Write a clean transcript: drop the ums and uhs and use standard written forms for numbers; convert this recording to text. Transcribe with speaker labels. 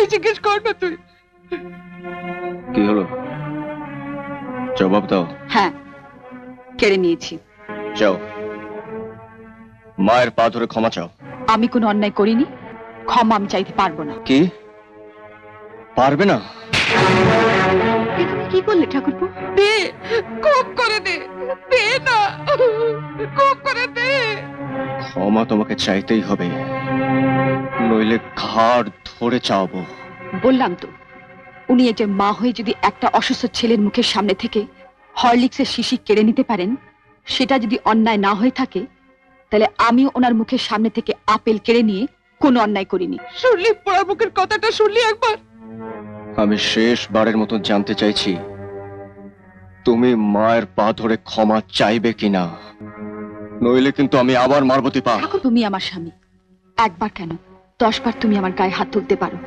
Speaker 1: এই জিজ্ঞেস কর না তুই।
Speaker 2: কি হলো জবাব দাও।
Speaker 1: হ্যাঁ, কেড়ে নিয়েছি।
Speaker 2: যাও মায়ের পা ধরে ক্ষমা চাও।
Speaker 1: আমি কোনো অন্যায় করিনি, ক্ষমা আমি চাইতে পারবো না।
Speaker 2: কি পারবে না?
Speaker 1: এ তুমি কি করলে ঠাকুরপো? দে, খুব করে দে, দে না, খুব করে দে।
Speaker 2: ক্ষমা তোমাকে চাইতেই হবে, নইলে ঘাড় ধরে চাওবো।
Speaker 1: বললাম তো, উনি এটা মা হয়ে যদি একটা অসুস্থ ছেলের মুখের সামনে থেকে হরলিক্সের শিশি কেড়ে নিতে পারেন, সেটা যদি অন্যায় না হয়ে থাকে, তাহলে আমিও ওনার মুখের সামনে থেকে আপেল কেড়ে নিয়ে কোনো অন্যায় করিনি। শুনলি পোড়া মুখের কথাটা? শুনলি একবার?
Speaker 2: আমি শেষবারের মতো জানতে চাইছি, তুমি মায়ের পা ধরে ক্ষমা চাইবে কিনা, নইলে কিন্তু আমি আবার মারবতি পা।
Speaker 1: ঠাকুর, তুমি আমার স্বামী, একবার কেন 10 বার তুমি আমার গায়ে হাত তুলতে পারো।